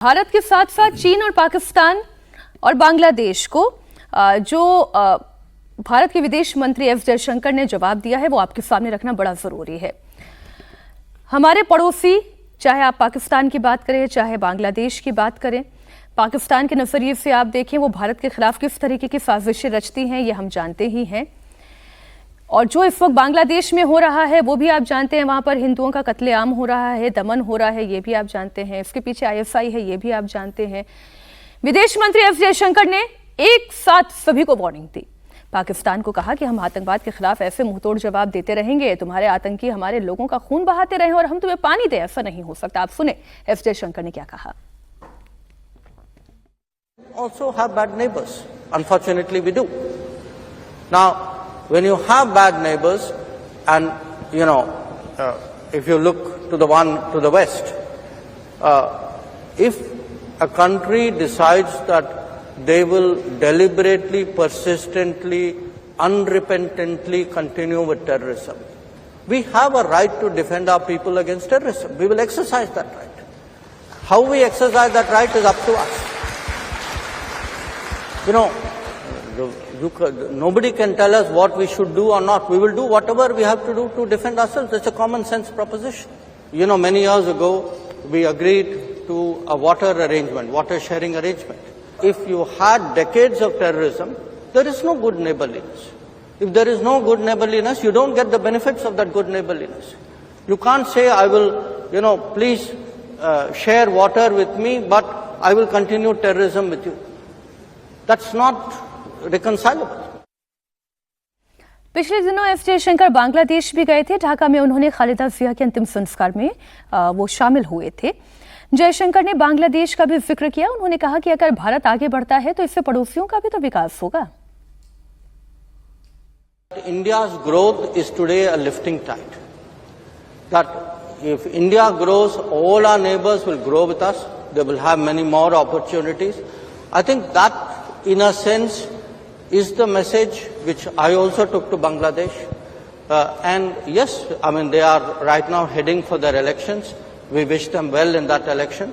भारत के साथ साथ चीन और पाकिस्तान और बांग्लादेश को जो भारत के विदेश मंत्री एस जयशंकर ने जवाब दिया है वो आपके सामने रखना बड़ा जरूरी है। हमारे पड़ोसी, चाहे आप पाकिस्तान की बात करें चाहे बांग्लादेश की बात करें, पाकिस्तान के नजरिए से आप देखें वो भारत के खिलाफ किस तरीके की साजिशें रचती हैं ये हम जानते ही हैं। और जो इस वक्त बांग्लादेश में हो रहा है वो भी आप जानते हैं, वहां पर हिंदुओं का कत्लेआम हो रहा है, दमन हो रहा है, ये भी आप जानते हैं। इसके पीछे आईएसआई है, ये भी आप जानते हैं। विदेश मंत्री एस जयशंकर ने एक साथ सभी को वार्निंग दी। पाकिस्तान को कहा कि हम आतंकवाद के खिलाफ ऐसे मुंहतोड़ जवाब देते रहेंगे, तुम्हारे आतंकी हमारे लोगों का खून बहाते रहे और हम तुम्हें पानी दे, ऐसा नहीं हो सकता। आप सुने एस जयशंकर ने क्या कहा। Also have bad neighbors. Unfortunately, we do. Now, when you have bad neighbors, and if you look to the one to the west, if a country decides that they will deliberately, persistently, unrepentantly continue with terrorism, we have a right to defend our people against terrorism. We will exercise that right. How we exercise that right is up to us. Nobody can tell us what we should do or not. We will do whatever we have to do to defend ourselves. It's a common sense proposition. Many years ago, we agreed to a water arrangement, water sharing arrangement. If you had decades of terrorism, there is no good neighborliness. If there is no good neighborliness, you don't get the benefits of that good neighborliness. You can't say, I will, please share water with me, but I will continue terrorism with you. That's not reconcilable. पिछले दिनों S Jaishankar Bangladesh भी गए थे। ढाका में उन्होंने खालिदा जिया के अंतिम संस्कार में वो शामिल हुए थे। जयशंकर ने बांग्लादेश का भी जिक्र किया। उन्होंने कहा कि अगर भारत आगे बढ़ता है तो इससे पड़ोसियों का भी तो विकास होगा। India's growth is today a lifting tide. That if India grows, all our neighbors will grow with us. They will have many more opportunities. I think that, in a sense, is the message which I also took to Bangladesh. And yes, they are right now heading for their elections. We wish them well in that election.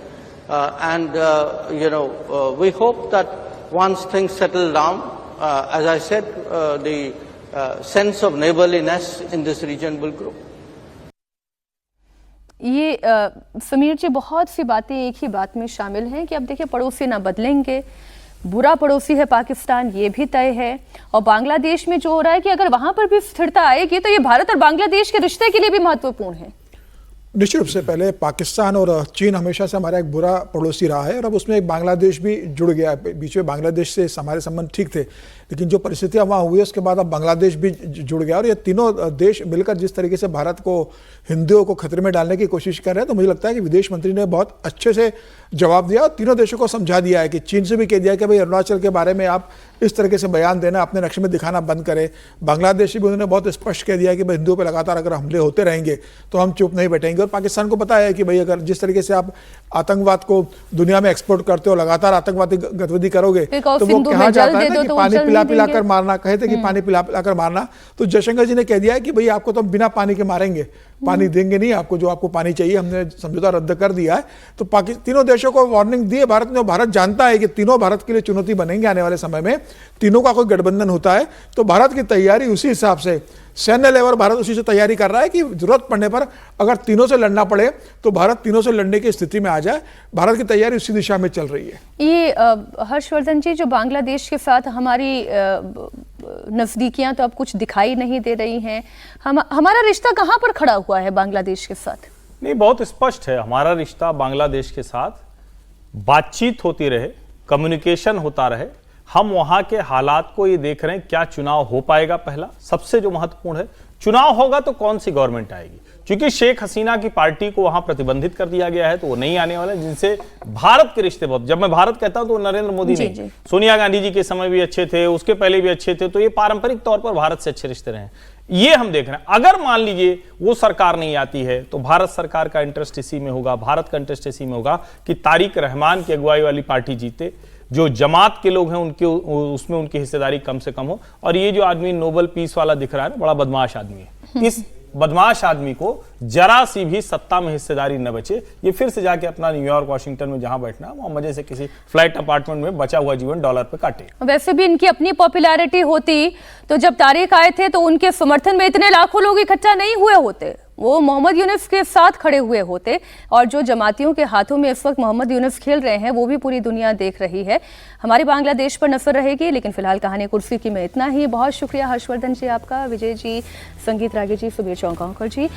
We hope that once things settle down, as I said, the sense of neighborliness in this region will grow. ये समीर जी, बहुत सी बातें एक ही बात में शामिल हैं कि अब देखिए पड़ोसी ना बदलेंगे, बुरा पड़ोसी है पाकिस्तान, ये भी तय है। और बांग्लादेश में जो हो रहा है कि अगर वहां पर भी स्थिरता आएगी तो ये भारत और बांग्लादेश के रिश्ते के लिए भी महत्वपूर्ण है। निश्चित रूप से पहले पाकिस्तान और चीन हमेशा से हमारा एक बुरा पड़ोसी रहा है और अब उसमें एक बांग्लादेश भी जुड़ गया है। बीच में बांग्लादेश से हमारे संबंध ठीक थे, लेकिन जो परिस्थितियां वहाँ हुई उसके बाद अब बांग्लादेश भी जुड़ गया और ये तीनों देश मिलकर जिस तरीके से भारत को, हिंदुओं को खतरे में डालने की कोशिश कर रहे हैं, तो मुझे लगता है कि विदेश मंत्री ने बहुत अच्छे से जवाब दिया और तीनों देशों को समझा दिया है कि चीन से भी कह दिया कि भाई अरुणाचल के बारे में आप इस तरीके से बयान देना अपने नक्शे में दिखाना बंद करें। बांग्लादेश भी उन्होंने बहुत स्पष्ट कह दिया कि भाई हिंदुओं पर लगातार अगर हमले होते रहेंगे तो हम चुप नहीं बैठेंगे। और पाकिस्तान को पता है कि भाई अगर जिस तरीके से आप आतंकवाद को दुनिया में एक्सपोर्ट करते हो, लगातार आतंकवादी गतिविधि करोगे तो वो कहा जाता है ना कि पानी पिला पिला कर मारना, कहे थे कि पानी पिला पिला कर मारना। तो जयशंकर जी ने कह दिया है कि भाई आपको तो हम बिना पानी के मारेंगे, पानी देंगे नहीं आपको, जो आपको पानी चाहिए। हमने समझौता रद्द कर दिया है। तो तीनों देशों को वार्निंग दी है भारत ने। भारत जानता है कि तीनों भारत के लिए चुनौती बनेंगे आने वाले समय में। तीनों का कोई गठबंधन होता है तो भारत की तैयारी उसी हिसाब से, सैन्य लेवल भारत उसी से तैयारी कर रहा है कि जरूरत पड़ने पर अगर तीनों से लड़ना पड़े तो भारत तीनों से लड़ने की स्थिति में आ जाए। भारत की तैयारी उसी दिशा में चल रही है। ये हर्षवर्धन जी, जो बांग्लादेश के साथ हमारी नजदीकियां तो अब कुछ दिखाई नहीं दे रही हैं, हमारा रिश्ता कहां पर खड़ा हुआ है बांग्लादेश के साथ? नहीं, बहुत स्पष्ट है हमारा रिश्ता बांग्लादेश के साथ। बातचीत होती रहे, कम्युनिकेशन होता रहे। हम वहां के हालात को ये देख रहे हैं, क्या चुनाव हो पाएगा। पहला सबसे जो महत्वपूर्ण है, चुनाव होगा तो कौन सी गवर्नमेंट आएगी, क्योंकि शेख हसीना की पार्टी को वहां प्रतिबंधित कर दिया गया है तो वो नहीं आने वाले, जिनसे भारत के रिश्ते बहुत, जब मैं भारत कहता हूं तो नरेंद्र मोदी नहीं, सोनिया गांधी जी के समय भी अच्छे थे, उसके पहले भी अच्छे थे, तो ये पारंपरिक तौर पर भारत से अच्छे रिश्ते रहे। ये हम देख रहे हैं। अगर मान लीजिए वो सरकार नहीं आती है तो भारत सरकार का इंटरेस्ट इसी में होगा, भारत का इंटरेस्ट इसी में होगा कि तारिक रहमान की अगुवाई वाली पार्टी जीते, जो जमात के लोग हैं उनके उसमें उनकी हिस्सेदारी कम से कम हो। और ये जो आदमी नोबेल पीस वाला दिख रहा है ना, बड़ा बदमाश आदमी है। इस बदमाश आदमी को जरा सी भी सत्ता में हिस्सेदारी न बचे, ये फिर से जाके अपना न्यूयॉर्क वाशिंगटन में जहां बैठना वो मजे से किसी फ्लाइट अपार्टमेंट में बचा हुआ जीवन डॉलर पे काटे। वैसे भी इनकी अपनी पॉपुलैरिटी होती तो जब तारिक आए थे तो उनके समर्थन में इतने लाखों लोग इकट्ठा नहीं हुए होते, वो मोहम्मद यूनुस के साथ खड़े हुए होते। और जो जमातियों के हाथों में इस वक्त मोहम्मद यूनुस खेल रहे हैं वो भी पूरी दुनिया देख रही है। हमारी बांग्लादेश पर नजर रहेगी, लेकिन फिलहाल कहानी कुर्सी की में इतना ही। बहुत शुक्रिया हर्षवर्धन जी आपका, विजय जी, संगीत रागे जी, सुबीर चौंकाकर जी।